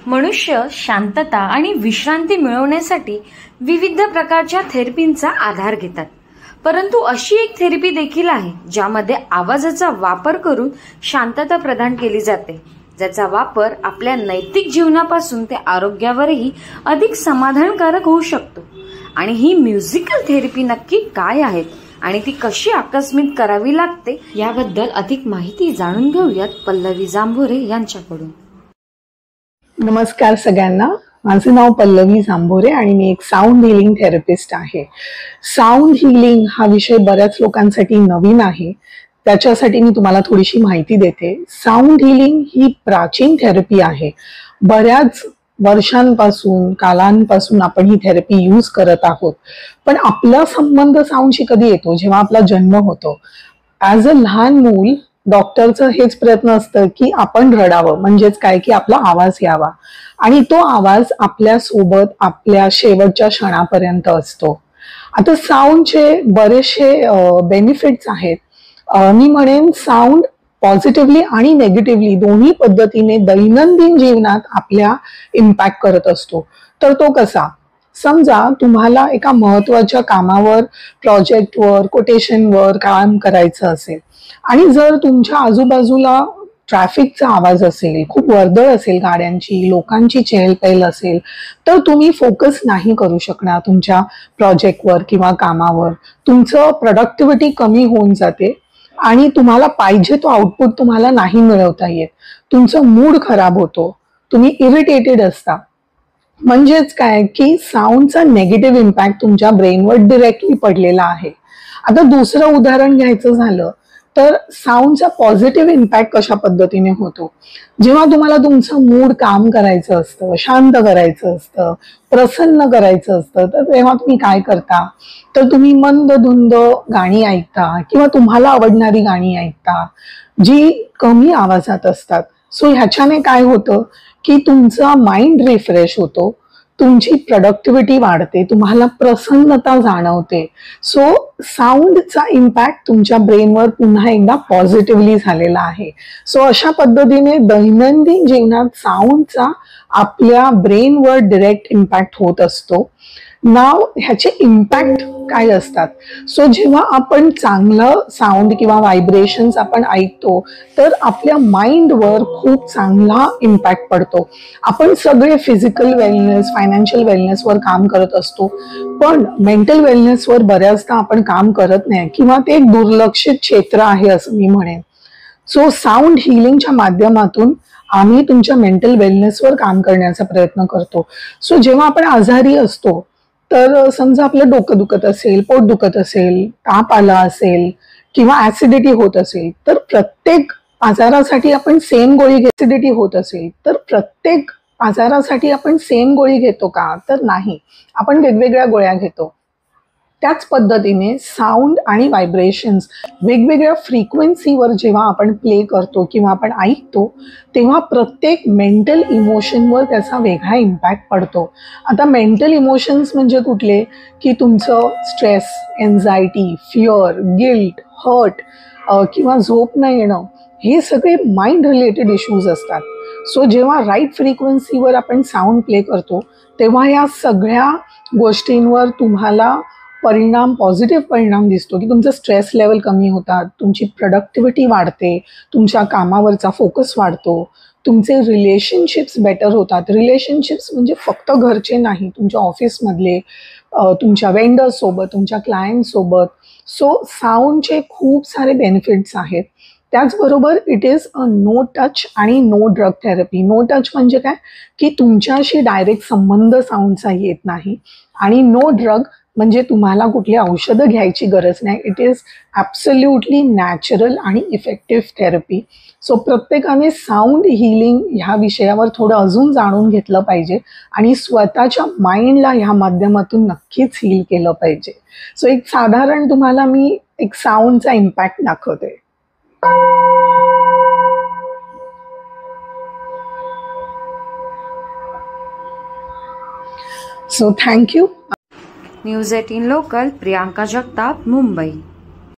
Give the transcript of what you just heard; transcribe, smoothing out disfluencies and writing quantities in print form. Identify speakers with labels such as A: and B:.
A: मनुष्य शांतता आणि विश्रांती मिळवण्यासाठी विविध प्रकारच्या थेरपींचा आधार घेतात, परंतु अशी एक थेरपी देखील आहे ज्यामध्ये आवाजाचा वापर करून शांतता प्रदान केली जाते, ज्याचा वापर आपल्या नैतिक जीवनापासून ते आरोग्यावरही अधिक समाधानकारक होऊ शकतो। आणि ही म्युझिकल थेरपी नक्की काय आहेत आणि ती कशी आकस्मित करावी लागते याबद्दल अधिक माहिती जाणून घेऊयात पल्लवी जांभोरे यांच्याकडून।
B: नमस्कार सगळ्यांना, माझे नाव पल्लवी जांभोरे आणि मी एक साऊंड हिलिंग थेरपिस्ट आहे। साऊंड हिलिंग हा विषय बऱ्याच लोकांसाठी नवीन आहे, त्याच्यासाठी मी तुम्हाला थोडीशी माहिती देते। साऊंड हिलिंग ही प्राचीन थेरपी आहे। बऱ्याच वर्षांपासून कालांपासून आपण ही थेरपी यूज करत आहोत, पण आपला संबंध साऊंडशी कधी येतो? जेव्हा आपला जन्म होतो। ॲज अ लहान मूल डॉक्टरचं हेच प्रयत्न असतं की आपण रडावं, म्हणजेच काय की आपला आवाज यावा, आणि तो आवाज आपल्या सोबत आपल्या शेवटच्या क्षणापर्यंत असतो। आता साऊंडचे बरेचसे बेनिफिट्स आहेत। मी म्हणेन साऊंड पॉझिटिव्हली आणि नेगेटिव्हली दोन्ही पद्धतीने दैनंदिन जीवनात आपल्या इम्पॅक्ट करत असतो। तर तो कसा? समजा तुम्हाला एका महत्वाच्या कामावर, प्रोजेक्टवर, कोटेशनवर काम करायचं असेल आणि जर तुमच्या आजूबाजूला ट्रॅफिकचा आवाज असेल, खूप वर्दळ असेल, गाड्यांची, लोकांची चहलपहल असेल, तर तुम्ही फोकस नाही करू शकणार तुमच्या प्रोजेक्टवर किंवा कामावर। तुमचं प्रोडक्टिव्हिटी कमी होऊन जाते आणि तुम्हाला पाहिजे तो आउटपुट तुम्हाला नाही मिळवता येत। तुमचं मूड खराब होतो, तुम्ही इरिटेटेड असता। म्हणजेच काय की साऊंडचा नेगेटिव्ह इम्पॅक्ट तुमच्या ब्रेनवर डिरेक्टली पडलेला आहे। आता दुसरं उदाहरण घ्यायचं झालं तर साऊंडचा पॉझिटिव्ह इम्पॅक्ट कशा पद्धतीने होतो? जेव्हा तुम्हाला तुमचं मूड काम करायचं असतं, शांत करायचं असतं, प्रसन्न करायचं असतं, तर तेव्हा तुम्ही काय करता? तर तुम्ही मंद धुंद गाणी ऐकता किंवा तुम्हाला आवडणारी गाणी ऐकता जी कमी आवाजात असतात। सो ह्याच्याने काय होतं की तुमचा माइंड रिफ्रेश होतो, तुमची प्रोडक्टिव्हिटी वाढते, तुम्हाला प्रसन्नता जाणवते। सो साऊंडचा इम्पॅक्ट तुमच्या ब्रेनवर पुन्हा एकदा पॉझिटिव्हली झालेला आहे। सो अशा पद्धतीने दैनंदिन जीवनात साऊंडचा आपल्या ब्रेनवर डिरेक्ट इम्पॅक्ट होत असतो। नाव ह्याचे इम्पॅक्ट काय असतात? सो जेव्हा आपण चांगलं साऊंड किंवा व्हायब्रेशन्स आपण ऐकतो तर आपल्या माइंडवर खूप चांगला इम्पॅक्ट पडतो। आपण सगळे फिजिकल वेलनेस, फायनान्शियल वेलनेसवर काम करत असतो, पण मेंटल वेलनेसवर बऱ्याचदा आपण काम करत नाही किंवा ते एक दुर्लक्षित क्षेत्र आहे असं मी म्हणेन। सो साऊंड हिलिंगच्या माध्यमातून आम्ही तुमच्या मेंटल वेलनेसवर काम करण्याचा प्रयत्न करतो। सो जेव्हा आपण आजारी असतो, तर समजा आपलं डोकं दुखत असेल, पोट दुखत असेल, ताप आला असेल किंवा ऍसिडिटी होत असेल, तर प्रत्येक आजारासाठी आपण सेम गोळी ऍसिडिटी होत असेल तर प्रत्येक आजारासाठी आपण सेम गोळी घेतो का? तर नाही, आपण वेगवेगळ्या गोळ्या घेतो। त्याच पद्धतीने साऊंड आणि व्हायब्रेशन्स वेगवेगळ्या फ्रिक्वेन्सीवर जेव्हा आपण प्ले करतो किंवा आपण ऐकतो, तेव्हा प्रत्येक मेंटल इमोशनवर त्याचा वेगळा इम्पॅक्ट पडतो। आता मेंटल इमोशन्स म्हणजे कुठले? की तुमचं stress, anxiety, fear, guilt, hurt किंवा झोप न येणं, हे सगळे माइंड रिलेटेड इश्यूज असतात। सो जेव्हा राईट फ्रिक्वेन्सीवर आपण साऊंड प्ले करतो तेव्हा या सगळ्या गोष्टींवर तुम्हाला पॉझिटिव्ह परिणाम दिसतो की तुमचं स्ट्रेस लेवल कमी होतात, तुमची प्रोडक्टिव्हिटी वाढते, तुमच्या कामावरचा फोकस वाढतो, तुमचे रिलेशनशिप्स बेटर होतात। रिलेशनशिप्स म्हणजे फक्त घरचे नाही, तुमच्या ऑफिसमधले, तुमच्या वेंडर्स सोबत, तुमच्या क्लायंट सोबत। सो साऊंडचे खूप सारे बेनिफिट्स आहेत। त्याचबरोबर it is a no touch आणि no drug therapy. No touch म्हणजे काय की तुमच्याशी डायरेक्ट संबंध साऊंडचा येत नाही, आणि नो ड्रग म्हणजे तुम्हाला कुठली औषधं घ्यायची गरज नाही। इट इज ॲब्सोल्युटली नॅचरल आणि इफेक्टिव्ह थेरपी। सो प्रत्येकाने साऊंड हिलिंग ह्या विषयावर थोडं अजून जाणून घेतलं पाहिजे आणि स्वतःच्या माइंडला ह्या माध्यमातून नक्कीच हील केलं पाहिजे। सो एक साधारण तुम्हाला मी एक साऊंडचा इम्पॅक्ट दाखवते। So thank you.
A: News 18 local, Priyanka Jagtap, Mumbai.